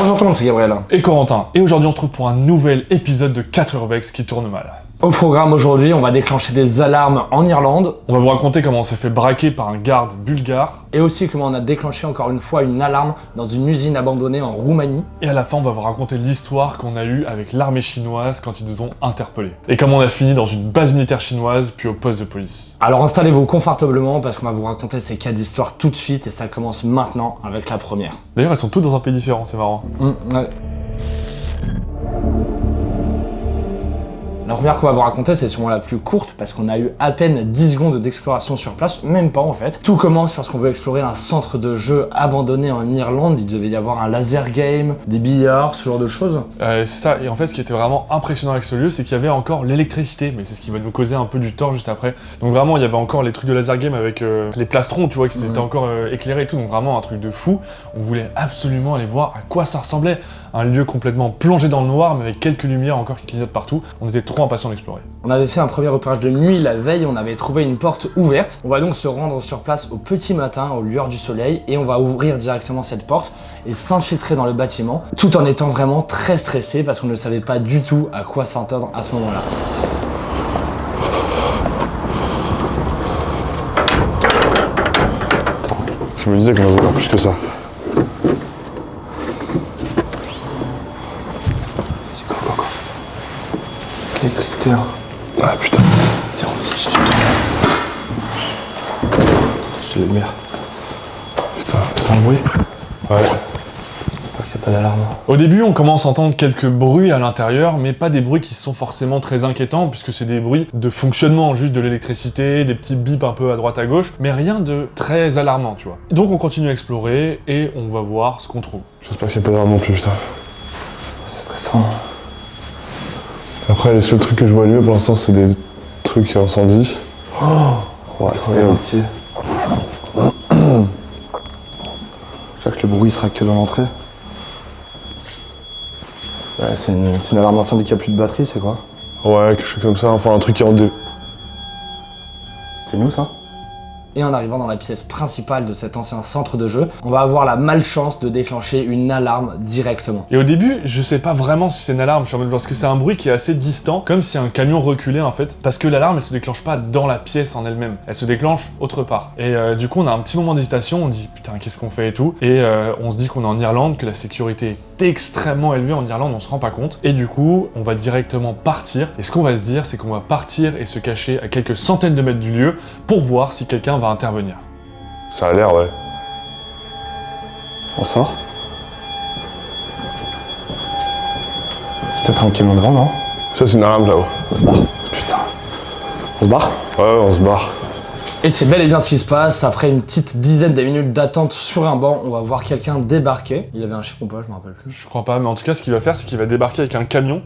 Bonjour tout le monde, c'est Gabriel. Et Corentin. Et aujourd'hui on se retrouve pour un nouvel épisode de 4 Urbex qui tourne mal. Au programme aujourd'hui, on va déclencher des alarmes en Irlande. On va vous raconter comment on s'est fait braquer par un garde bulgare. Et aussi comment on a déclenché encore une fois une alarme dans une usine abandonnée en Roumanie. Et à la fin on va vous raconter l'histoire qu'on a eue avec l'armée chinoise quand ils nous ont interpellés. Et comment on a fini dans une base militaire chinoise puis au poste de police. Alors installez-vous confortablement parce qu'on va vous raconter ces 4 histoires tout de suite et ça commence maintenant avec la première. D'ailleurs elles sont toutes dans un pays différent, c'est marrant. Ouais. La première qu'on va vous raconter, c'est sûrement la plus courte parce qu'on a eu à peine 10 secondes d'exploration sur place, même pas en fait. Tout commence lorsqu'on veut explorer un centre de jeu abandonné en Irlande. Il devait y avoir un laser game, des billards, ce genre de choses. C'est ça, et en fait ce qui était vraiment impressionnant avec ce lieu, c'est qu'il y avait encore l'électricité, mais c'est ce qui va nous causer un peu du tort juste après. Donc vraiment il y avait encore les trucs de laser game avec les plastrons, tu vois, qui étaient encore éclairés et tout, donc vraiment un truc de fou. On voulait absolument aller voir à quoi ça ressemblait. Un lieu complètement plongé dans le noir, mais avec quelques lumières encore qui clignotent partout. On était trop impatients d'explorer. On avait fait un premier repérage de nuit la veille, on avait trouvé une porte ouverte. On va donc se rendre sur place au petit matin, aux lueurs du soleil, et on va ouvrir directement cette porte et s'infiltrer dans le bâtiment, tout en étant vraiment très stressé parce qu'on ne savait pas du tout à quoi s'attendre à ce moment-là. Attends, je me disais qu'on allait voir plus que ça. L'électricité, hein. Ah putain. C'est rendu. Je te le lumière. Putain. C'est un bruit. Ouais. Je crois que c'est pas d'alarme. Au début, on commence à entendre quelques bruits à l'intérieur, mais pas des bruits qui sont forcément très inquiétants, puisque c'est des bruits de fonctionnement, juste de l'électricité, des petits bips un peu à droite à gauche, mais rien de très alarmant, tu vois. Donc on continue à explorer, et on va voir ce qu'on trouve. J'espère qu'il n'y a pas d'alarme non plus, putain. C'est stressant. Après, les seuls trucs que je vois allumer pour l'instant, c'est des trucs qui incendient. Ouais, c'est stylé. J'espère que le bruit sera que dans l'entrée. Ouais, c'est une alarme incendie qui a plus de batterie, c'est quoi? Ouais, quelque chose comme ça. Enfin, un truc qui est en deux. C'est nous ça? Et en arrivant dans la pièce principale de cet ancien centre de jeu, on va avoir la malchance de déclencher une alarme directement. Et au début, je sais pas vraiment si c'est une alarme, parce que c'est un bruit qui est assez distant, comme si un camion reculait en fait, parce que l'alarme elle se déclenche pas dans la pièce en elle-même, elle se déclenche autre part. Et du coup on a un petit moment d'hésitation, on dit putain qu'est-ce qu'on fait et tout, et on se dit qu'on est en Irlande, que la sécurité est extrêmement élevée en Irlande, on se rend pas compte, et du coup on va directement partir, et ce qu'on va se dire c'est qu'on va partir et se cacher à quelques centaines de mètres du lieu pour voir si quelqu'un va intervenir. Ça a l'air, ouais. On sort. C'est peut-être un camion devant, non? Ça, c'est une alarme là-haut. On se barre. Putain. On se barre? Ouais, on se barre. Et c'est bel et bien ce qui se passe. Après une petite dizaine de minutes d'attente sur un banc, on va voir quelqu'un débarquer. Il avait un chien ou pas, je me rappelle plus. Je crois pas, mais en tout cas ce qu'il va faire c'est qu'il va débarquer avec un camion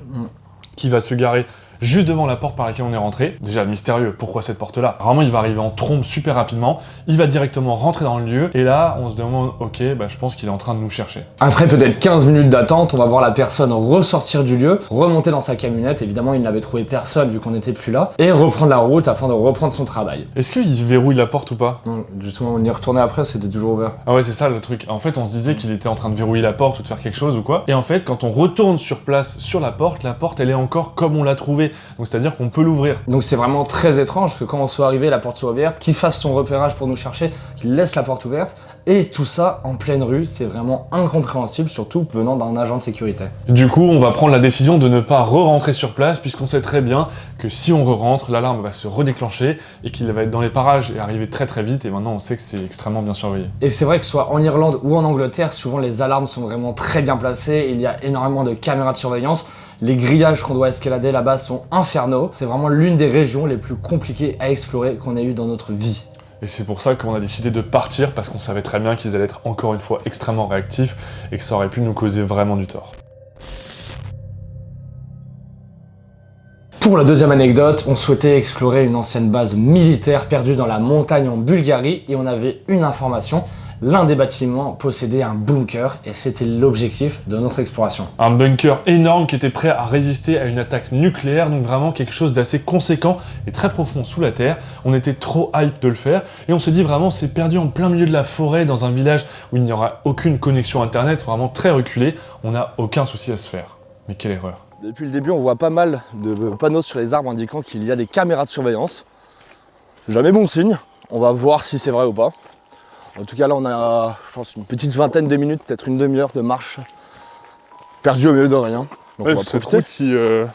qui va se garer juste devant la porte par laquelle on est rentré. Déjà mystérieux, pourquoi cette porte-là? Vraiment il va arriver en trombe super rapidement, il va directement rentrer dans le lieu, et là on se demande, ok, bah je pense qu'il est en train de nous chercher. Après peut-être 15 minutes d'attente, on va voir la personne ressortir du lieu, remonter dans sa camionnette, évidemment il n'avait trouvé personne vu qu'on n'était plus là, et reprendre la route afin de reprendre son travail. Est-ce qu'il verrouille la porte ou pas? Non, justement on y retournait après, c'était toujours ouvert. Ah ouais c'est ça le truc, en fait on se disait qu'il était en train de verrouiller la porte ou de faire quelque chose ou quoi, et en fait quand on retourne sur place sur la porte elle est encore comme on l'a trouvée, donc c'est-à-dire qu'on peut l'ouvrir. Donc c'est vraiment très étrange que quand on soit arrivé, la porte soit ouverte, qu'il fasse son repérage pour nous chercher, qu'il laisse la porte ouverte, et tout ça en pleine rue, c'est vraiment incompréhensible, surtout venant d'un agent de sécurité. Du coup, on va prendre la décision de ne pas re-rentrer sur place, puisqu'on sait très bien que si on re-rentre, l'alarme va se redéclencher, et qu'il va être dans les parages et arriver très très vite, et maintenant on sait que c'est extrêmement bien surveillé. Et c'est vrai que soit en Irlande ou en Angleterre, souvent les alarmes sont vraiment très bien placées, il y a énormément de caméras de surveillance, les grillages qu'on doit escalader là-bas sont infernaux, c'est vraiment l'une des régions les plus compliquées à explorer qu'on ait eu dans notre vie. Et c'est pour ça qu'on a décidé de partir, parce qu'on savait très bien qu'ils allaient être encore une fois extrêmement réactifs, et que ça aurait pu nous causer vraiment du tort. Pour la deuxième anecdote, on souhaitait explorer une ancienne base militaire perdue dans la montagne en Bulgarie, et on avait une information. l'un des bâtiments possédait un bunker et c'était l'objectif de notre exploration. Un bunker énorme qui était prêt à résister à une attaque nucléaire, donc vraiment quelque chose d'assez conséquent et très profond sous la terre. On était trop hype de le faire et on s'est dit vraiment c'est perdu en plein milieu de la forêt dans un village où il n'y aura aucune connexion internet, vraiment très reculé, on n'a aucun souci à se faire. Mais quelle erreur. Depuis le début, on voit pas mal de panneaux sur les arbres indiquant qu'il y a des caméras de surveillance. C'est jamais bon signe, on va voir si c'est vrai ou pas. En tout cas là on a, je pense, une petite vingtaine de minutes, peut-être une demi-heure de marche perdue au milieu de rien. Donc Ouais, on va c'est profiter. trop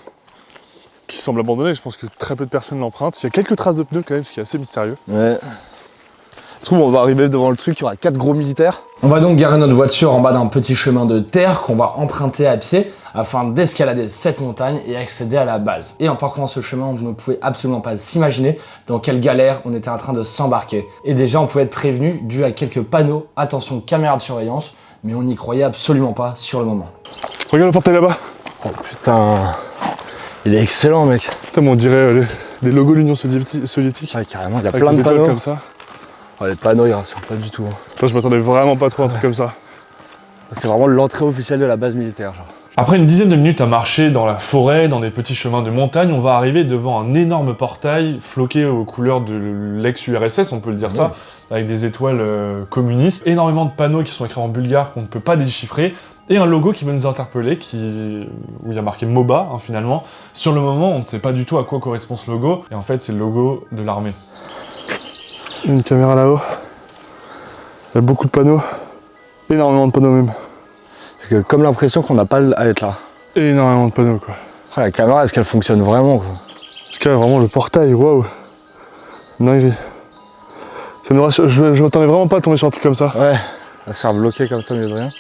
qui semble abandonné. Je pense que très peu de personnes l'empruntent. Il y a quelques traces de pneus quand même, ce qui est assez mystérieux. Ouais. Ça se trouve, on va arriver devant le truc, il y aura 4 gros militaires. On va donc garer notre voiture en bas d'un petit chemin de terre qu'on va emprunter à pied afin d'escalader cette montagne et accéder à la base. Et en parcourant ce chemin, on ne pouvait absolument pas s'imaginer dans quelle galère on était en train de s'embarquer. Et déjà, on pouvait être prévenu dû à quelques panneaux, attention, caméra de surveillance, mais on n'y croyait absolument pas sur le moment. Regarde le portail là-bas. Oh putain, il est excellent mec. Putain, mais on dirait des logos de l'Union soviétique. Ouais, carrément, il y a Avec plein des de étoiles panneaux. comme ça. Oh, les panneaux, ils rassurent pas du tout. Hein. Toi, je m'attendais vraiment pas trop à un truc comme ça. C'est vraiment l'entrée officielle de la base militaire, genre. Après une dizaine de minutes à marcher dans la forêt, dans des petits chemins de montagne, on va arriver devant un énorme portail floqué aux couleurs de l'ex-URSS, on peut le dire ça, avec des étoiles communistes, énormément de panneaux qui sont écrits en bulgare qu'on ne peut pas déchiffrer, et un logo qui veut nous interpeller, où il y a marqué MOBA, hein, finalement. Sur le moment, on ne sait pas du tout à quoi correspond ce logo, et en fait, c'est le logo de l'armée. Il y a une caméra là-haut. Il y a beaucoup de panneaux. Énormément de panneaux même. J'ai comme l'impression qu'on n'a pas à être là. Énormément de panneaux quoi. Ah, la caméra, est-ce qu'elle fonctionne vraiment quoi? En tout cas, vraiment le portail, waouh. Dinguerie. Ça nous rassure. Je m'attendais vraiment pas à tomber sur un truc comme ça. Ouais, à se faire bloquer comme ça au milieu de rien.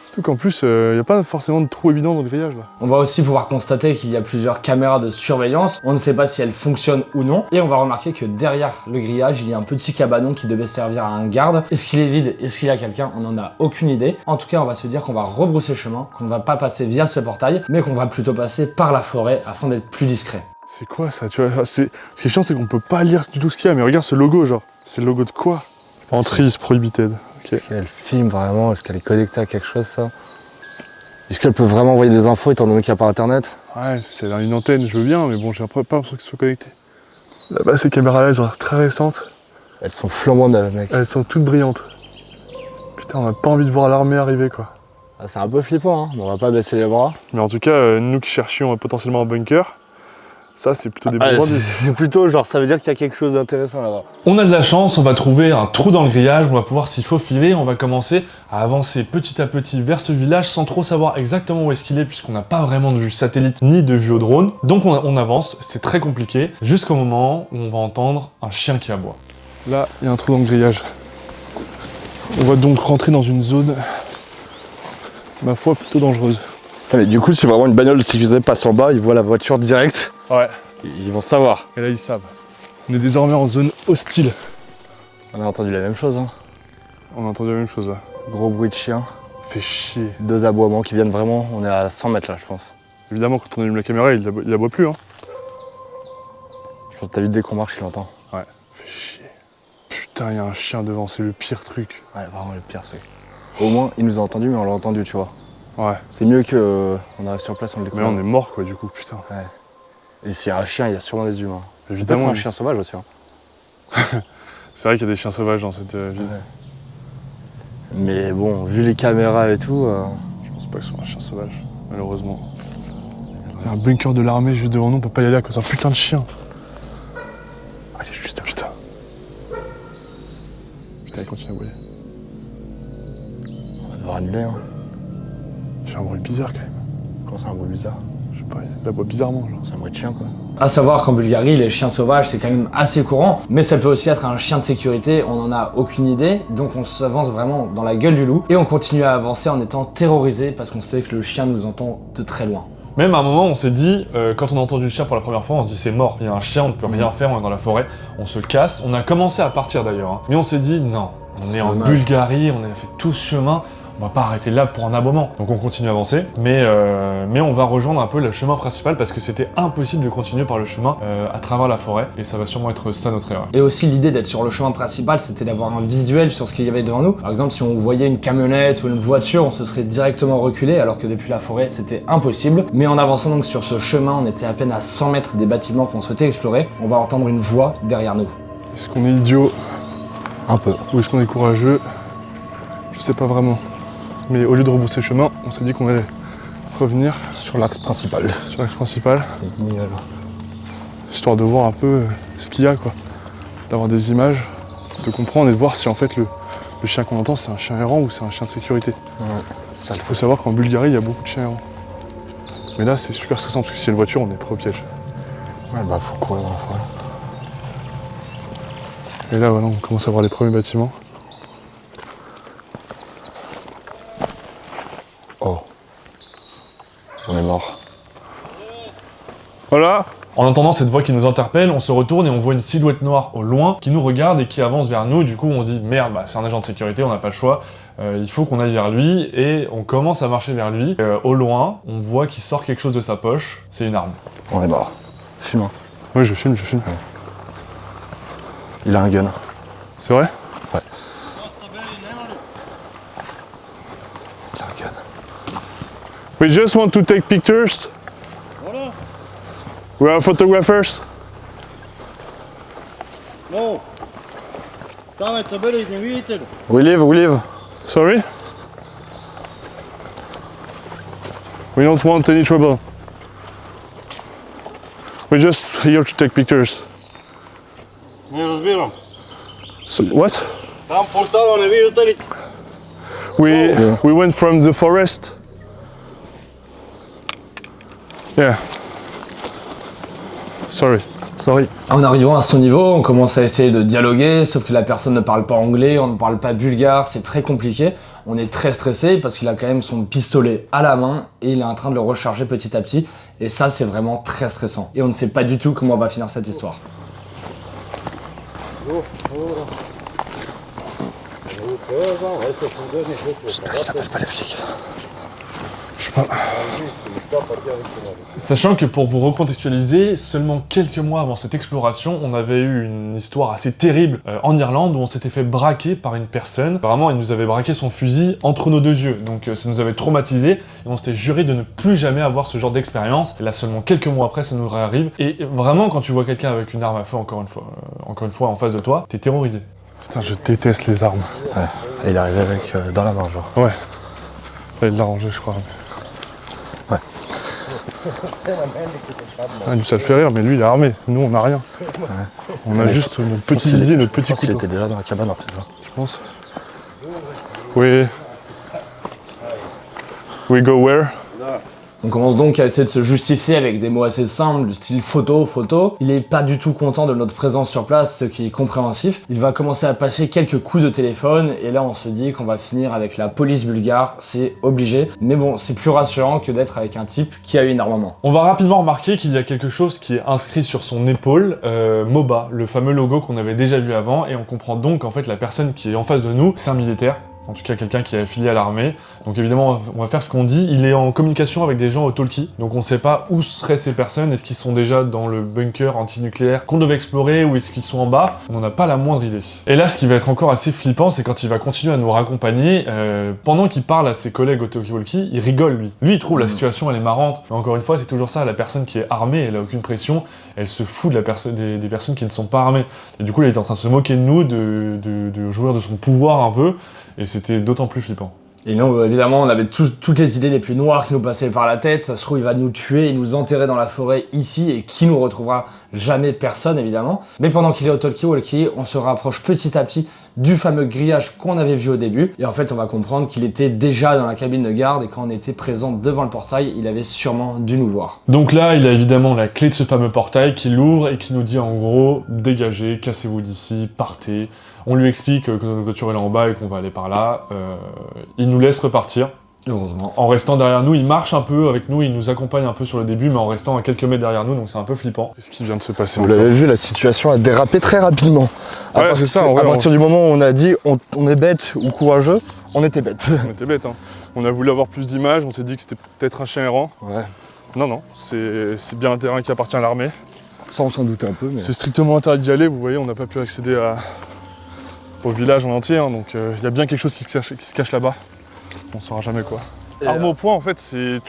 Surtout qu'en plus, il n'y a pas forcément de trou évident dans le grillage là. On va aussi pouvoir constater qu'il y a plusieurs caméras de surveillance. On ne sait pas si elles fonctionnent ou non. Et on va remarquer que derrière le grillage, il y a un petit cabanon qui devait servir à un garde. Est-ce qu'il est vide? Est-ce qu'il y a quelqu'un? On n'en a aucune idée. En tout cas, on va se dire qu'on va rebrousser chemin, qu'on ne va pas passer via ce portail, mais qu'on va plutôt passer par la forêt afin d'être plus discret. C'est quoi ça, tu vois? Ce qui est chiant, c'est qu'on peut pas lire du tout ce qu'il y a, mais regarde ce logo, genre. C'est le logo de quoi? Entries prohibited. Ok. Est-ce qu'elle filme vraiment? Est-ce qu'elle est connectée à quelque chose, ça? Est-ce qu'elle peut vraiment envoyer des infos étant donné qu'il n'y a pas internet? Ouais, c'est une antenne, je veux bien, mais bon, j'ai pas l'impression que ce soit connecté. Là-bas, ces caméras-là, elles ont l'air très récentes. Elles sont flambant neuves, mec. Elles sont toutes brillantes. Putain, on a pas envie de voir l'armée arriver, quoi. Ah, c'est un peu flippant, hein, mais on va pas baisser les bras. Mais en tout cas, nous qui cherchions potentiellement un bunker, ça, c'est plutôt des bons indices. c'est plutôt genre, ça veut dire qu'il y a quelque chose d'intéressant là-bas. On a de la chance, on va trouver un trou dans le grillage, on va pouvoir s'y faufiler, on va commencer à avancer petit à petit vers ce village sans trop savoir exactement où est-ce qu'il est puisqu'on n'a pas vraiment de vue satellite ni de vue au drone. Donc on avance, c'est très compliqué, jusqu'au moment où on va entendre un chien qui aboie. Là, il y a un trou dans le grillage. On va donc rentrer dans une zone, ma foi, plutôt dangereuse. Putain, mais du coup, si vraiment une bagnole de sécurité passe en bas, ils voient la voiture direct, Ouais. ils vont savoir. Et là, ils savent. On est désormais en zone hostile. On a entendu la même chose, hein. On a entendu la même chose là. Gros bruit de chien, Fait chier. 2 aboiements qui viennent vraiment, on est à 100 mètres là, je pense. Évidemment, quand on allume la caméra, il aboie plus, hein. Je pense que t'as vu dès qu'on marche, il entend. Ouais. Fait chier. Putain, il y a un chien devant, c'est le pire truc. Ouais, vraiment le pire truc. Au moins, il nous a entendu, mais on l'a entendu, tu vois. Ouais. C'est mieux que on arrive sur place, on l'écoute. Mais là, on est mort, quoi, du coup, putain. Et s'il y a un chien, il y a sûrement des humains. Évidemment. Peut-être un chien sauvage aussi. Hein. C'est vrai qu'il y a des chiens sauvages dans cette ville. Ouais. Mais bon, vu les caméras et tout. Je pense pas que ce soit un chien sauvage, malheureusement. Il y a un bunker de l'armée juste devant nous, on peut pas y aller à cause d'un putain de chien. Ah, il est juste là, putain. Putain, il continue à aboyer. On va devoir annuler. Hein. Il fait un bruit bizarre quand même. Comment c'est un bruit bizarre? Je sais pas, il aboie bizarrement, genre. C'est un bruit de chien quoi. À savoir qu'en Bulgarie, les chiens sauvages c'est quand même assez courant, mais ça peut aussi être un chien de sécurité, on n'en a aucune idée, donc on s'avance vraiment dans la gueule du loup et on continue à avancer en étant terrorisé parce qu'on sait que le chien nous entend de très loin. Même à un moment, on s'est dit, quand on a entendu le chien pour la première fois, on se dit c'est mort, il y a un chien, on ne peut rien faire, on est dans la forêt, on se casse. On a commencé à partir d'ailleurs, hein. Mais on s'est dit non, on est en dommage. Bulgarie, on a fait tout ce chemin, on va pas arrêter là pour un abonnement. Donc on continue à avancer, mais on va rejoindre un peu le chemin principal parce que c'était impossible de continuer par le chemin à travers la forêt, et ça va sûrement être ça notre erreur. Et aussi l'idée d'être sur le chemin principal, c'était d'avoir un visuel sur ce qu'il y avait devant nous. Par exemple, si on voyait une camionnette ou une voiture, on se serait directement reculé, alors que depuis la forêt, c'était impossible. Mais en avançant donc sur ce chemin, on était à peine à 100 mètres des bâtiments qu'on souhaitait explorer. On va entendre une voix derrière nous. Est-ce qu'on est idiot? Un peu. Ou est-ce qu'on est courageux? Je sais pas vraiment. Mais au lieu de rebrousser chemin, on s'est dit qu'on allait revenir Sur l'axe principal. sur l'axe principal, Les guignols. histoire de voir un peu ce qu'il y a, quoi. D'avoir des images, de comprendre et de voir si en fait le chien qu'on entend c'est un chien errant ou c'est un chien de sécurité. Ouais, c'est ça le Il faut savoir qu'en Bulgarie il y a beaucoup de chiens errants. Mais là c'est super stressant parce que si y a une voiture on est pris au piège. Ouais, bah faut courir dans la forêt. Et là voilà, on commence à voir les premiers bâtiments. Oh. On est mort. Voilà. En entendant cette voix qui nous interpelle, on se retourne et on voit une silhouette noire au loin qui nous regarde et qui avance vers nous. Du coup, on se dit merde, bah, c'est un agent de sécurité, on n'a pas le choix. Il faut qu'on aille vers lui et on commence à marcher vers lui. Au loin, on voit qu'il sort quelque chose de sa poche. C'est une arme. On est mort. Fume. Ouais, je filme, je filme. Il a un gun. C'est vrai? Ouais. Il a un gun. We just want to take pictures. We are photographers. No. Ставайте, беріть, не видите? We leave. Sorry? We don't want any trouble. We're just here to take pictures. Не розбирам. So, what? Там портала не видите ли? We went from the forest. Yeah. Sorry. Sorry. En arrivant à son niveau, on commence à essayer de dialoguer, sauf que la personne ne parle pas anglais, on ne parle pas bulgare, c'est très compliqué. On est très stressé parce qu'il a quand même son pistolet à la main et il est en train de le recharger petit à petit. Et ça, c'est vraiment très stressant. Et on ne sait pas du tout comment on va finir cette histoire. J'espère qu'il appelle pas les flics. Je sais pas. Sachant que pour vous recontextualiser, seulement quelques mois avant cette exploration, on avait eu une histoire assez terrible en Irlande où on s'était fait braquer par une personne. Apparemment, il nous avait braqué son fusil entre nos deux yeux, donc ça nous avait traumatisé et on s'était juré de ne plus jamais avoir ce genre d'expérience. Et là, seulement quelques mois après, ça nous réarrive. Et vraiment, quand tu vois quelqu'un avec une arme à feu, encore une fois, en face de toi, t'es terrorisé. Putain, je déteste les armes. Ouais. Et il est arrivé avec dans la main, genre. Ouais. Là, il l'a rangé, je crois. Ouais. Ah, lui, ça le fait rire, mais lui, il est armé. Nous, on n'a rien. Ouais. On a Ouais, juste notre petit zizi, notre petit Il couteau. était déjà dans la cabane, en fait, ça. Je pense. We go where? On commence donc à essayer de se justifier avec des mots assez simples, du style photo. Il est pas du tout content de notre présence sur place, ce qui est compréhensif. Il va commencer à passer quelques coups de téléphone, et là on se dit qu'on va finir avec la police bulgare, c'est obligé. Mais bon, c'est plus rassurant que d'être avec un type qui a eu une armement. On va rapidement remarquer qu'il y a quelque chose qui est inscrit sur son épaule, MOBA, le fameux logo qu'on avait déjà vu avant, et on comprend donc qu'en fait la personne qui est en face de nous, c'est un militaire. En tout cas, quelqu'un qui est affilié à l'armée. Donc évidemment, on va faire ce qu'on dit. Il est en communication avec des gens au talkie. Donc on ne sait pas où seraient ces personnes. Est-ce qu'ils sont déjà dans le bunker antinucléaire qu'on devait explorer ou est-ce qu'ils sont en bas? On n'en a pas la moindre idée. Et là, ce qui va être encore assez flippant, c'est quand il va continuer à nous raccompagner. Pendant qu'il parle à ses collègues au talkie-walkie, il rigole, lui. Lui, il trouve la situation, elle est marrante. Mais encore une fois, c'est toujours ça. La personne qui est armée, elle a aucune pression. Elle se fout de des personnes qui ne sont pas armées. Et du coup, il est en train de se moquer de nous, de jouir de son pouvoir un peu. Et c'était d'autant plus flippant. Et nous, évidemment, on avait toutes les idées les plus noires qui nous passaient par la tête. Ça se trouve, il va nous tuer et nous enterrer dans la forêt ici et qui nous retrouvera jamais personne, évidemment. Mais pendant qu'il est au talkie-walkie, on se rapproche petit à petit du fameux grillage qu'on avait vu au début. Et en fait, on va comprendre qu'il était déjà dans la cabine de garde et quand on était présent devant le portail, il avait sûrement dû nous voir. Donc là, il a évidemment la clé de ce fameux portail qui l'ouvre et qui nous dit en gros, dégagez, cassez-vous d'ici, partez. On lui explique que notre voiture est là en bas et qu'on va aller par là. Il nous laisse repartir. Heureusement. En restant derrière nous, il marche un peu avec nous, il nous accompagne un peu sur le début, mais en restant à quelques mètres derrière nous, donc c'est un peu flippant. Qu'est-ce qui vient de se passer? Vous l'avez vu, la situation a dérapé très rapidement. Ouais, c'est ça, en À vrai, partir du moment où on a dit on est bête ou courageux, On était bêtes. On était bêtes, hein. On a voulu avoir plus d'images, on s'est dit que c'était peut-être un chien errant. Ouais. Non, c'est bien un terrain qui appartient à l'armée. Ça, on s'en doutait un peu, mais... C'est strictement interdit d'y aller, vous voyez, on n'a pas pu accéder au village en entier, hein, donc il y a bien quelque chose qui se cache là-bas. On ne saura jamais quoi. Arme au poing, en fait, c'est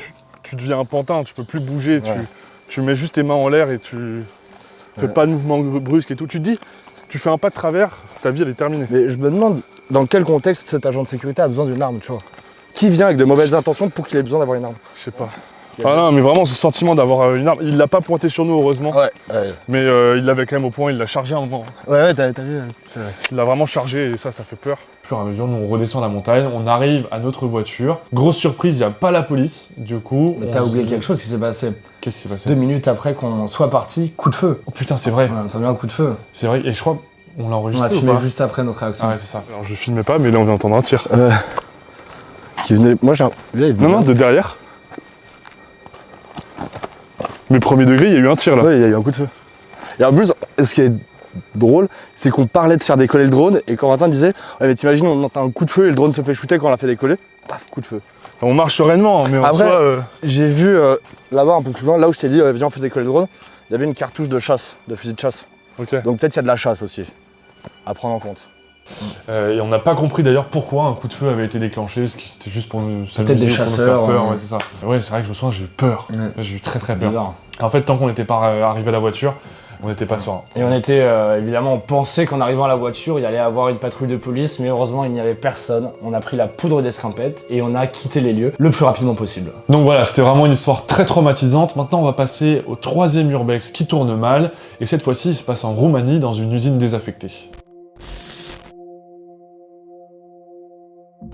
tu deviens un pantin, tu peux plus bouger, Ouais. tu mets juste tes mains en l'air et tu fais pas de mouvement brusque et tout. Tu te dis, tu fais un pas de travers, ta vie elle est terminée. Mais je me demande dans quel contexte cet agent de sécurité a besoin d'une arme, tu vois. Qui vient avec de mauvaises intentions pour qu'il ait besoin d'avoir une arme? Je sais pas. Ah non, mais vraiment ce sentiment d'avoir une arme, il l'a pas pointé sur nous heureusement, Ouais. mais il l'avait quand même au point, il l'a chargé à un moment. Ouais, t'as vu. Il l'a vraiment chargé et ça fait peur. Au fur et à mesure, nous on redescend la montagne, on arrive à notre voiture. Grosse surprise, il n'y a pas la police, du coup... Mais on t'as se oublié dit- quelque chose qui s'est passé. Qu'est-ce qui s'est passé 2 minutes après qu'on soit parti, coup de feu. Oh putain, c'est vrai, On a entendu un coup de feu. c'est vrai, et je crois on l'a On enregistré a ou filmé pas juste après notre réaction. Ah ouais, c'est ça. Alors je filmais pas, mais là on vient d'entendre un tir. Qui venait... Moi, j'ai un... Là, il venait- Non, de derrière. Mais premier degré, il y a eu un tir là. Ouais, il y a eu un coup de feu. Et en plus, ce qui est drôle, c'est qu'on parlait de faire décoller le drone, et Corentin disait « Ouais, mais t'imagines, on entend un coup de feu et le drone se fait shooter quand on l'a fait décoller. » Paf, coup de feu. On marche sereinement, mais en Après, soi... J'ai vu là-bas, un peu plus loin, là où je t'ai dit « Viens, on fait décoller le drone », il y avait une cartouche de chasse, de fusil de chasse. Ok. Donc peut-être il y a de la chasse aussi, à prendre en compte. Et on n'a pas compris d'ailleurs pourquoi un coup de feu avait été déclenché, parce que c'était juste pour nous s'amuser, Peut-être des pour nous chasseurs, faire peur, ouais. ouais, c'est ça. Ouais, c'est vrai que je me souviens, j'ai eu peur. Ouais. J'ai eu très très peur. Bizarre. En fait, tant qu'on n'était pas arrivé à la voiture, on n'était pas serein. Et on était, évidemment, on pensait qu'en arrivant à la voiture, il y allait avoir une patrouille de police, mais heureusement, il n'y avait personne. On a pris la poudre d'escampette et on a quitté les lieux le plus rapidement possible. Donc voilà, c'était vraiment une histoire très traumatisante. Maintenant, on va passer au 3e urbex qui tourne mal, et cette fois-ci, il se passe en Roumanie, dans une usine désaffectée.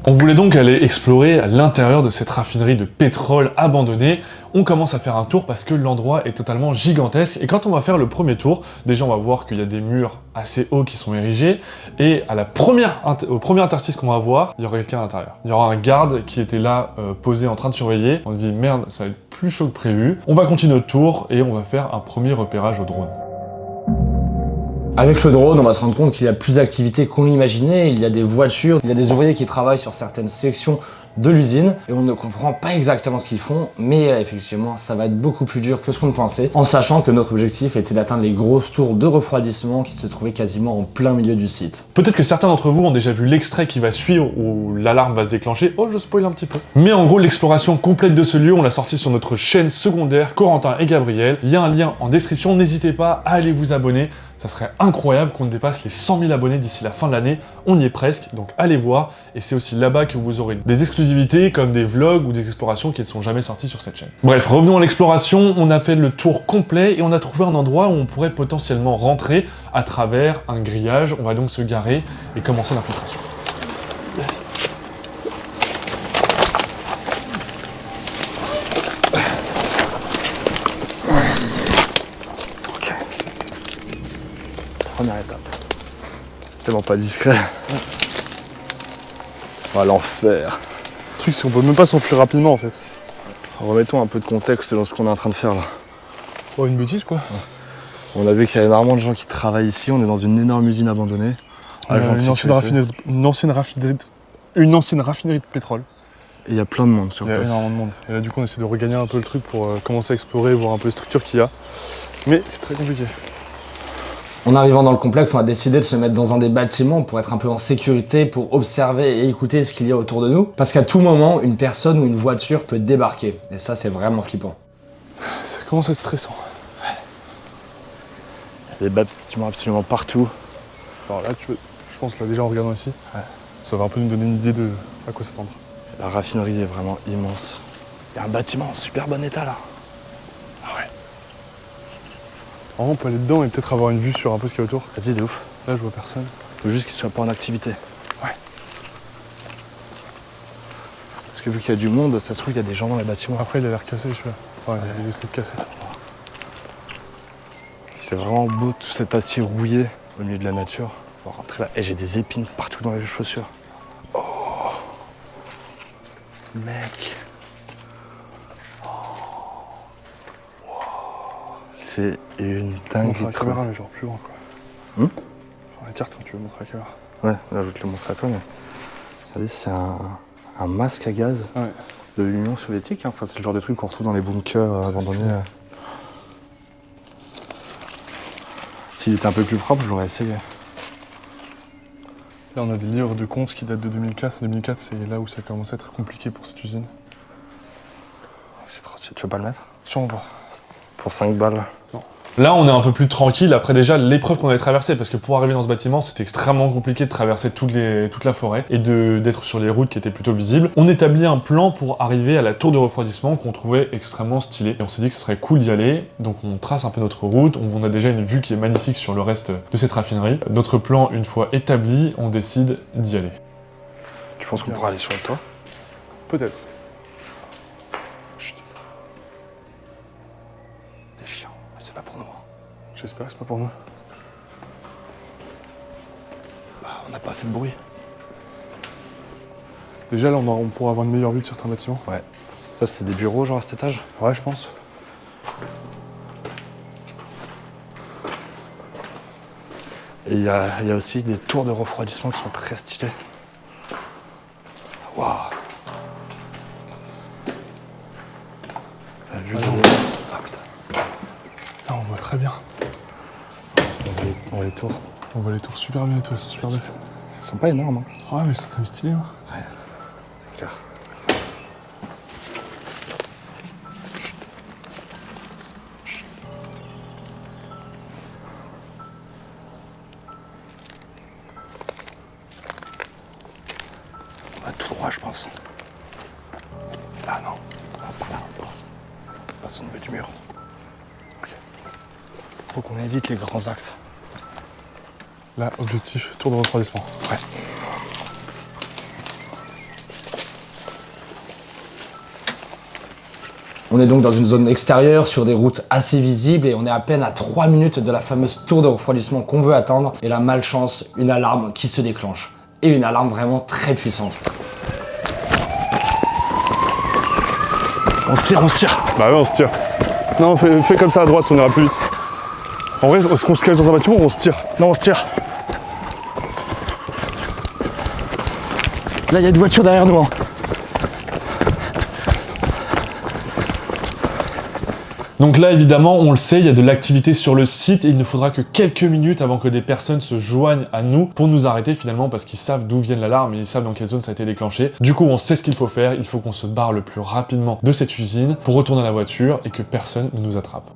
On voulait donc aller explorer à l'intérieur de cette raffinerie de pétrole abandonnée. On commence à faire un tour parce que l'endroit est totalement gigantesque. Et quand on va faire le premier tour, déjà on va voir qu'il y a des murs assez hauts qui sont érigés. Et à au premier interstice qu'on va voir, il y aura quelqu'un à l'intérieur. Il y aura un garde qui était là, posé en train de surveiller. On se dit merde, ça va être plus chaud que prévu. On va continuer notre tour et on va faire un premier repérage au drone. Avec le drone, on va se rendre compte qu'il y a plus d'activités qu'on l'imaginait. Il y a des voitures, il y a des ouvriers qui travaillent sur certaines sections de l'usine et on ne comprend pas exactement ce qu'ils font, mais effectivement ça va être beaucoup plus dur que ce qu'on pensait, en sachant que notre objectif était d'atteindre les grosses tours de refroidissement qui se trouvaient quasiment en plein milieu du site. Peut-être que certains d'entre vous ont déjà vu l'extrait qui va suivre où l'alarme va se déclencher. Oh, je spoil un petit peu. Mais en gros, l'exploration complète de ce lieu, on l'a sorti sur notre chaîne secondaire, Corentin et Gabriel. Il y a un lien en description, n'hésitez pas à aller vous abonner. Ça serait incroyable qu'on dépasse les 100 000 abonnés d'ici la fin de l'année. On y est presque, donc allez voir. Et c'est aussi là-bas que vous aurez des exclusivités comme des vlogs ou des explorations qui ne sont jamais sorties sur cette chaîne. Bref, revenons à l'exploration. On a fait le tour complet et on a trouvé un endroit où on pourrait potentiellement rentrer à travers un grillage. On va donc se garer et commencer l'infiltration. Première étape. C'est tellement pas discret. Oh, l'enfer. Le truc, c'est qu'on peut même pas s'enfuir rapidement en fait. Remettons un peu de contexte dans ce qu'on est en train de faire là. Oh, une bêtise quoi. On a vu qu'il y a énormément de gens qui travaillent ici, on est dans une énorme usine abandonnée. Agent de Une ancienne sécurité. ancienne raffinerie de pétrole. Et il y a plein de monde sur Il y a place. énormément de monde. Et là, du coup, on essaie de regagner un peu le truc pour commencer à explorer, voir un peu les structures qu'il y a. Mais c'est très compliqué. En arrivant dans le complexe, on a décidé de se mettre dans un des bâtiments pour être un peu en sécurité, pour observer et écouter ce qu'il y a autour de nous. Parce qu'à tout moment, une personne ou une voiture peut débarquer. Et ça, c'est vraiment flippant. Ça commence à être stressant. Il y a des bâtiments absolument partout. Alors là, je pense là déjà en regardant ici, ça va un peu nous donner une idée de à quoi s'attendre. La raffinerie est vraiment immense. Il y a un bâtiment en super bon état là. En vrai, on peut aller dedans et peut-être avoir une vue sur un peu ce qu'il y a autour. Vas-y, de ouf. Là, je vois personne. Faut juste qu'il soit pas en activité. Ouais. Parce que vu qu'il y a du monde, ça se trouve, il y a des gens dans les bâtiments. Après, il a l'air cassé celui-là. Ouais, il est peut-être cassé. C'est vraiment beau tout cet acier rouillé au milieu de la nature. Faut rentrer là. Et j'ai des épines partout dans les chaussures. Oh mec. C'est une Montre dinguerie. la caméra, mais genre plus loin quoi. Hmm Sur la carte quand tu veux montrer la caméra. Ouais, là je vais te le montrer à toi, mais Regardez, c'est un masque à gaz de l'Union soviétique. Hein. Enfin, c'est le genre de truc qu'on retrouve dans les bunkers abandonnés. S'il était un peu plus propre, j'aurais essayé. Là, on a des livres de comptes qui datent de 2004. 2004, c'est là où ça commence à être compliqué pour cette usine. C'est trop... Tu veux pas le mettre? Sûrement pas. Pour 5 balles. Là, on est un peu plus tranquille après déjà l'épreuve qu'on avait traversée, parce que pour arriver dans ce bâtiment, c'était extrêmement compliqué de traverser toute la forêt et d'être sur les routes qui étaient plutôt visibles. On établit un plan pour arriver à la tour de refroidissement qu'on trouvait extrêmement stylée. Et on s'est dit que ce serait cool d'y aller, donc on trace un peu notre route, on a déjà une vue qui est magnifique sur le reste de cette raffinerie. Notre plan, une fois établi, on décide d'y aller. Tu penses qu'on pourra aller sur le toit? Peut-être. Des chiens, c'est pas pour nous. J'espère que c'est pas pour nous. On n'a pas fait de bruit. Déjà, là, on pourra avoir une meilleure vue de certains bâtiments. Ouais. Ça, c'était des bureaux, genre, à cet étage? Ouais, je pense. Et il y a aussi des tours de refroidissement qui sont très stylées. Waouh. La vue de... Ah putain. Là, on voit très bien. On voit les tours. On voit les tours super bien et tout, elles sont super belles. Elles sont pas énormes, hein. Ouais, mais c'est quand même stylé, hein. C'est clair. On va tout droit, je pense. Ah non. Pas là. Passons au niveau du mur. Ok. Faut qu'on évite les grands axes. Là, objectif, tour de refroidissement. Ouais. On est donc dans une zone extérieure, sur des routes assez visibles, et on est à peine à 3 minutes de la fameuse tour de refroidissement qu'on veut atteindre. Et la malchance, une alarme qui se déclenche. Et une alarme vraiment très puissante. On se tire. Bah ouais, on se tire. Non, fais comme ça à droite, on ira plus vite. En vrai, est-ce qu'on se cache dans un bâtiment ou on se tire? Non, on se tire. Là, il y a une voiture derrière nous. Hein. Donc là, évidemment, on le sait, il y a de l'activité sur le site et il ne faudra que quelques minutes avant que des personnes se joignent à nous pour nous arrêter finalement parce qu'ils savent d'où vient l'alarme et ils savent dans quelle zone ça a été déclenché. Du coup, on sait ce qu'il faut faire, il faut qu'on se barre le plus rapidement de cette usine pour retourner à la voiture et que personne ne nous attrape.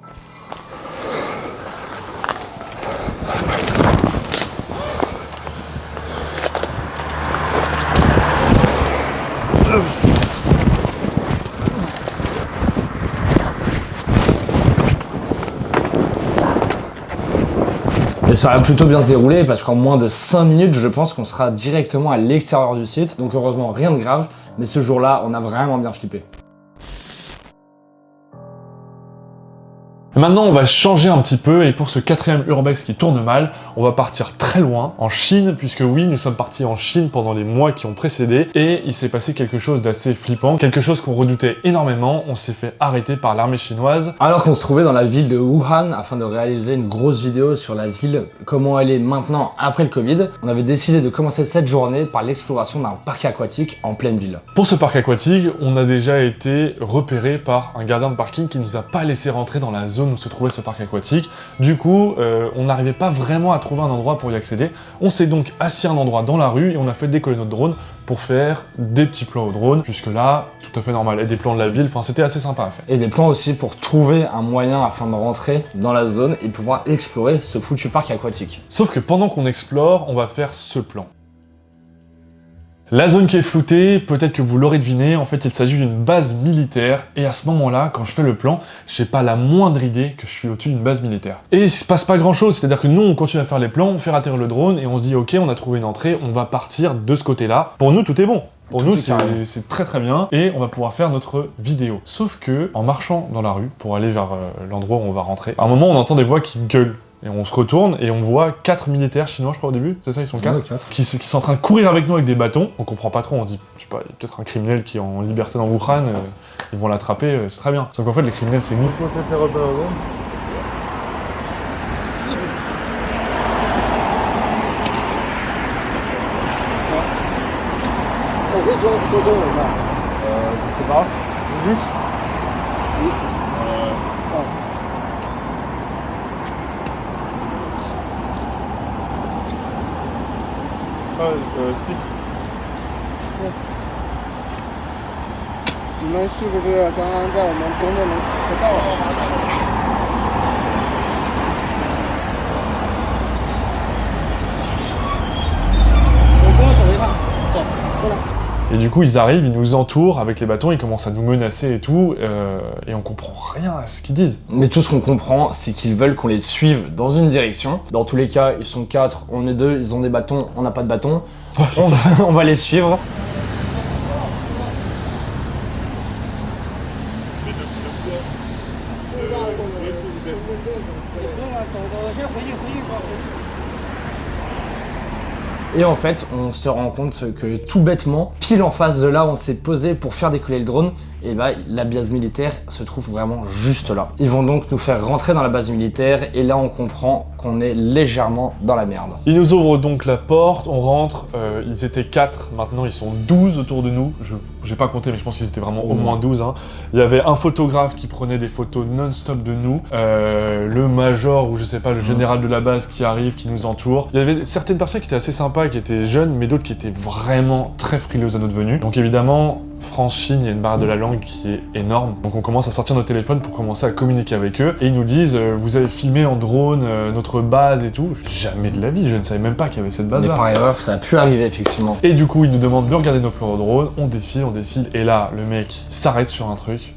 Et ça va plutôt bien se dérouler parce qu'en moins de 5 minutes, je pense qu'on sera directement à l'extérieur du site. Donc heureusement, rien de grave, mais ce jour-là, on a vraiment bien flippé. Maintenant, on va changer un petit peu et pour ce 4e urbex qui tourne mal, on va partir très loin, en Chine, puisque oui, nous sommes partis en Chine pendant les mois qui ont précédé et il s'est passé quelque chose d'assez flippant, quelque chose qu'on redoutait énormément, on s'est fait arrêter par l'armée chinoise. Alors qu'on se trouvait dans la ville de Wuhan afin de réaliser une grosse vidéo sur la ville, comment elle est maintenant après le Covid, on avait décidé de commencer cette journée par l'exploration d'un parc aquatique en pleine ville. Pour ce parc aquatique, on a déjà été repéré par un gardien de parking qui nous a pas laissé rentrer dans la zone où se trouvait ce parc aquatique. Du coup, on n'arrivait pas vraiment à trouver un endroit pour y accéder. On s'est donc assis à un endroit dans la rue et on a fait décoller notre drone pour faire des petits plans au drone. Jusque-là, tout à fait normal. Et des plans de la ville, enfin c'était assez sympa à faire. Et des plans aussi pour trouver un moyen afin de rentrer dans la zone et pouvoir explorer ce foutu parc aquatique. Sauf que pendant qu'on explore, on va faire ce plan. La zone qui est floutée, peut-être que vous l'aurez deviné, en fait il s'agit d'une base militaire, et à ce moment-là, quand je fais le plan, j'ai pas la moindre idée que je suis au-dessus d'une base militaire. Et il se passe pas grand-chose, c'est-à-dire que nous on continue à faire les plans, on fait atterrir le drone, et on se dit ok, on a trouvé une entrée, on va partir de ce côté-là. Pour nous, tout est bon. Pour nous, c'est très très bien, et on va pouvoir faire notre vidéo. Sauf que, en marchant dans la rue, pour aller vers l'endroit où on va rentrer, à un moment on entend des voix qui gueulent. Et on se retourne et on voit 4 militaires chinois, je crois, au début, c'est ça, ils sont 4, qui sont en train de courir avec nous avec des bâtons. On comprend pas trop, on se dit, je sais pas, il y a peut-être un criminel qui est en liberté dans Wuhan, ils vont l'attraper, c'est très bien. Sauf qu'en fait, les criminels, c'est nous. On s'est fait repérer au drone. 说中文的？Je sais pas. English? Speak. 你们是不是刚刚在我们中队门快到了？跟我走一趟，走，过来。 Et du coup, ils arrivent, ils nous entourent avec les bâtons, ils commencent à nous menacer et tout, et on comprend rien à ce qu'ils disent. Mais tout ce qu'on comprend, c'est qu'ils veulent qu'on les suive dans une direction. Dans tous les cas, ils sont 4, on est 2, ils ont des bâtons, on n'a pas de bâtons. On va les suivre. Et en fait, on se rend compte que tout bêtement, pile en face de là où on s'est posé pour faire décoller le drone, et bah la base militaire se trouve vraiment juste là. Ils vont donc nous faire rentrer dans la base militaire et là on comprend qu'on est légèrement dans la merde. Ils nous ouvrent donc la porte, on rentre, ils étaient 4, maintenant ils sont 12 autour de nous, j'ai pas compté mais je pense qu'ils étaient vraiment au moins 12. Hein. Il y avait un photographe qui prenait des photos non-stop de nous, le major ou je sais pas, le général de la base qui arrive, qui nous entoure. Il y avait certaines personnes qui étaient assez sympas, qui étaient jeunes, mais d'autres qui étaient vraiment très frileuses à notre venue. Donc évidemment, France-Chine, il y a une barrière de la langue qui est énorme. Donc on commence à sortir nos téléphones pour commencer à communiquer avec eux. Et ils nous disent, vous avez filmé en drone notre base et tout. Jamais de la vie, je ne savais même pas qu'il y avait cette base-là. Mais par erreur, ça a pu arriver effectivement. Et du coup, ils nous demandent de regarder nos plans au drone. On défile. Et là, le mec s'arrête sur un truc.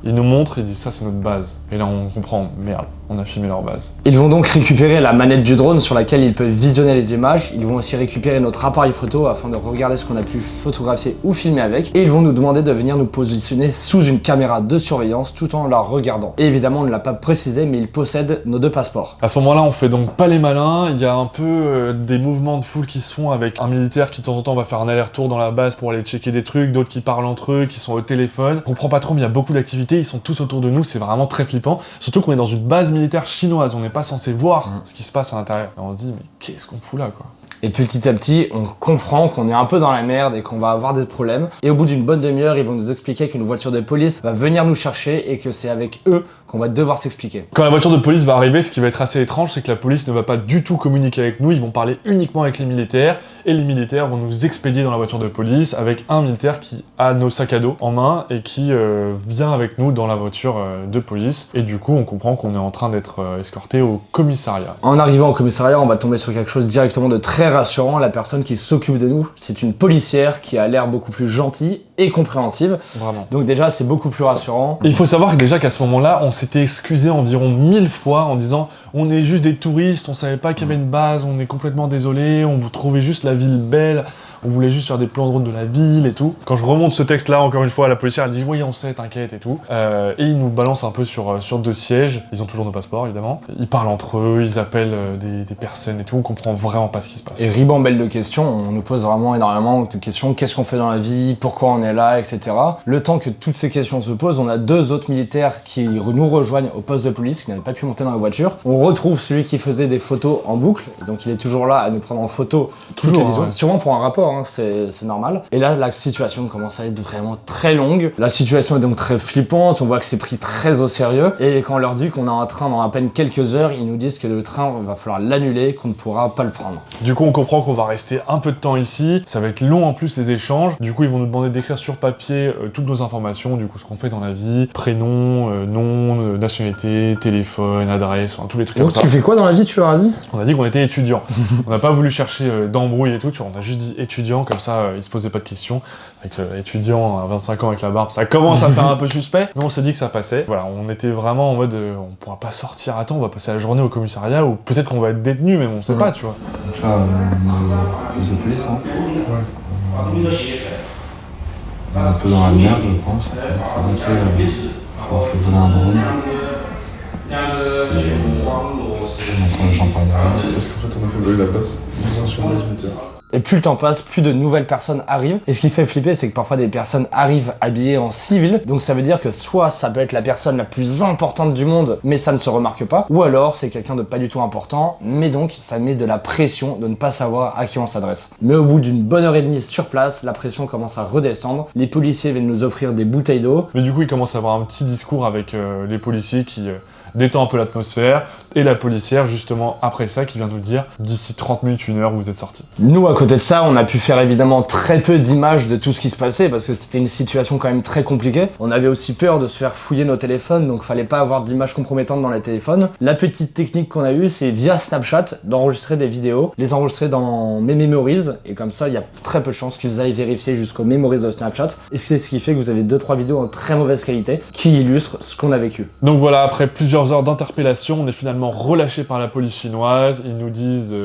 Il nous montre, il dit ça c'est notre base. Et là on comprend, merde, on a filmé leur base. Ils vont donc récupérer la manette du drone sur laquelle ils peuvent visionner les images. Ils vont aussi récupérer notre appareil photo afin de regarder ce qu'on a pu photographier ou filmer avec. Et ils vont nous demander de venir nous positionner sous une caméra de surveillance tout en la regardant. Et évidemment on ne l'a pas précisé mais ils possèdent nos 2 passeports. À ce moment-là on fait donc pas les malins, il y a un peu des mouvements de foule qui se font avec un militaire qui de temps en temps va faire un aller-retour dans la base pour aller checker des trucs, d'autres qui parlent entre eux, qui sont au téléphone. On comprend pas trop mais il y a beaucoup d'activités, ils sont tous autour de nous, c'est vraiment très flippant. Surtout qu'on est dans une base militaire chinoise, on n'est pas censé voir ce qui se passe à l'intérieur. Et on se dit mais qu'est-ce qu'on fout là quoi. Et petit à petit, on comprend qu'on est un peu dans la merde et qu'on va avoir des problèmes. Et au bout d'une bonne demi-heure, ils vont nous expliquer qu'une voiture de police va venir nous chercher et que c'est avec eux qu'on va devoir s'expliquer. Quand la voiture de police va arriver, ce qui va être assez étrange, c'est que la police ne va pas du tout communiquer avec nous, ils vont parler uniquement avec les militaires, et les militaires vont nous expédier dans la voiture de police avec un militaire qui a nos sacs à dos en main et qui vient avec nous dans la voiture de police. Et du coup, on comprend qu'on est en train d'être escorté au commissariat. En arrivant au commissariat, on va tomber sur quelque chose directement de très rassurant. La personne qui s'occupe de nous, c'est une policière qui a l'air beaucoup plus gentille et compréhensive. Vraiment. Donc déjà, c'est beaucoup plus rassurant. Et il faut savoir que déjà qu'à ce moment-là, on s'était excusé environ 1000 fois en disant on est juste des touristes, on savait pas qu'il y avait une base, on est complètement désolé, on vous trouvait juste la ville belle, on voulait juste faire des plans de drone de la ville et tout. Quand je remonte ce texte-là, encore une fois, la policière elle dit oui on sait, t'inquiète et tout. Et ils nous balancent un peu sur 2 sièges, ils ont toujours nos passeports évidemment. Ils parlent entre eux, ils appellent des personnes et tout, on comprend vraiment pas ce qui se passe. Et ribambelle de questions, on nous pose vraiment énormément de questions, qu'est-ce qu'on fait dans la vie, pourquoi on est là, etc. Le temps que toutes ces questions se posent, on a 2 autres militaires qui nous rejoignent au poste de police, qui n'avaient pas pu monter dans la voiture. On retrouve celui qui faisait des photos en boucle, et donc il est toujours là à nous prendre en photo, Toujours, ouais. sûrement pour un rapport, hein, c'est normal. Et là, la situation commence à être vraiment très longue. La situation est donc très flippante, on voit que c'est pris très au sérieux. Et quand on leur dit qu'on a un train dans à peine quelques heures, ils nous disent que le train, va falloir l'annuler, qu'on ne pourra pas le prendre. Du coup, on comprend qu'on va rester un peu de temps ici. Ça va être long en plus les échanges. Du coup, ils vont nous demander d'écrire sur papier toutes nos informations, du coup, ce qu'on fait dans la vie, prénom, nom, nationalité, téléphone, adresse, enfin, tous les trucs comme ça. Tu fais quoi dans la vie, tu leur as dit? On a dit qu'on était étudiants. On n'a pas voulu chercher d'embrouille et tout, tu vois, on a juste dit étudiants, comme ça, ils se posaient pas de questions. Avec étudiant à 25 ans avec la barbe, ça commence à faire un peu suspect. Nous, on s'est dit que ça passait. Voilà, on était vraiment en mode, on pourra pas sortir à temps, on va passer la journée au commissariat, ou peut-être qu'on va être détenu, même on sait pas, tu vois. Donc là, on est de police, hein. Ouais. On est un peu dans la merde, je pense. Ça a été avoir fait voler un drone. On entend les gens parler derrière. Parce qu'en fait, on a fait voler la base. Ils sont sur la base militaire. Et plus le temps passe, plus de nouvelles personnes arrivent. Et ce qui fait flipper, c'est que parfois des personnes arrivent habillées en civil. Donc ça veut dire que soit ça peut être la personne la plus importante du monde, mais ça ne se remarque pas. Ou alors c'est quelqu'un de pas du tout important, mais donc ça met de la pression de ne pas savoir à qui on s'adresse. Mais au bout d'une bonne heure et demie sur place, la pression commence à redescendre. Les policiers viennent nous offrir des bouteilles d'eau. Mais du coup, il commence à avoir un petit discours avec les policiers qui détend un peu l'atmosphère, et la policière, justement, après ça, qui vient nous dire d'ici 30 minutes, 1 heure, vous êtes sortis. Nous, à côté de ça, on a pu faire évidemment très peu d'images de tout ce qui se passait, parce que c'était une situation quand même très compliquée. On avait aussi peur de se faire fouiller nos téléphones, donc fallait pas avoir d'images compromettantes dans les téléphones. La petite technique qu'on a eue, c'est via Snapchat, d'enregistrer des vidéos, les enregistrer dans mes Memories, et comme ça, il y a très peu de chances qu'ils aillent vérifier jusqu'aux Memories de Snapchat. Et c'est ce qui fait que vous avez 2-3 vidéos en très mauvaise qualité, qui illustrent ce qu'on a vécu. Donc voilà, après plusieurs heures d'interpellation, on est finalement relâché par la police chinoise. Ils nous disent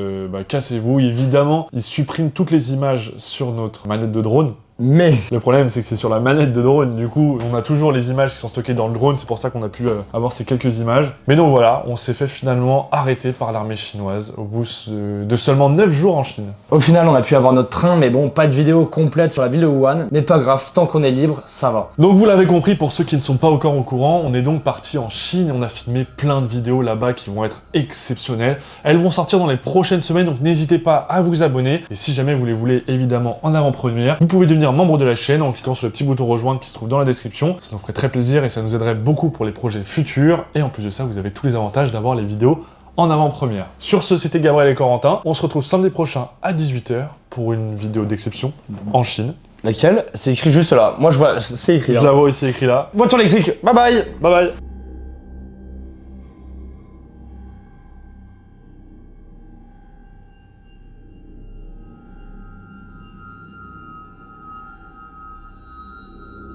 cassez-vous. Évidemment, ils suppriment toutes les images sur notre manette de drone. Mais le problème, c'est que c'est sur la manette de drone. Du coup, on a toujours les images qui sont stockées dans le drone. C'est pour ça qu'on a pu avoir ces quelques images. Mais donc voilà, on s'est fait finalement arrêter par l'armée chinoise au bout de seulement 9 jours en Chine. Au final, on a pu avoir notre train, mais bon, pas de vidéo complète sur la ville de Wuhan. Mais pas grave, tant qu'on est libre, ça va. Donc vous l'avez compris, pour ceux qui ne sont pas encore au courant, on est donc parti en Chine. On a filmé plein de vidéos là-bas qui vont être exceptionnelles. Elles vont sortir dans les prochaines semaines, donc n'hésitez pas à vous abonner. Et si jamais vous les voulez évidemment en avant-première, vous pouvez devenir membre de la chaîne en cliquant sur le petit bouton rejoindre qui se trouve dans la description. Ça nous ferait très plaisir et ça nous aiderait beaucoup pour les projets futurs. Et en plus de ça, vous avez tous les avantages d'avoir les vidéos en avant-première. Sur ce, c'était Gabriel et Corentin. On se retrouve samedi prochain à 18 h pour une vidéo d'exception en Chine. Laquelle? C'est écrit juste là. Moi je vois, c'est écrit là. Je la vois aussi écrit là. Voiture électrique, bye bye. Bye bye.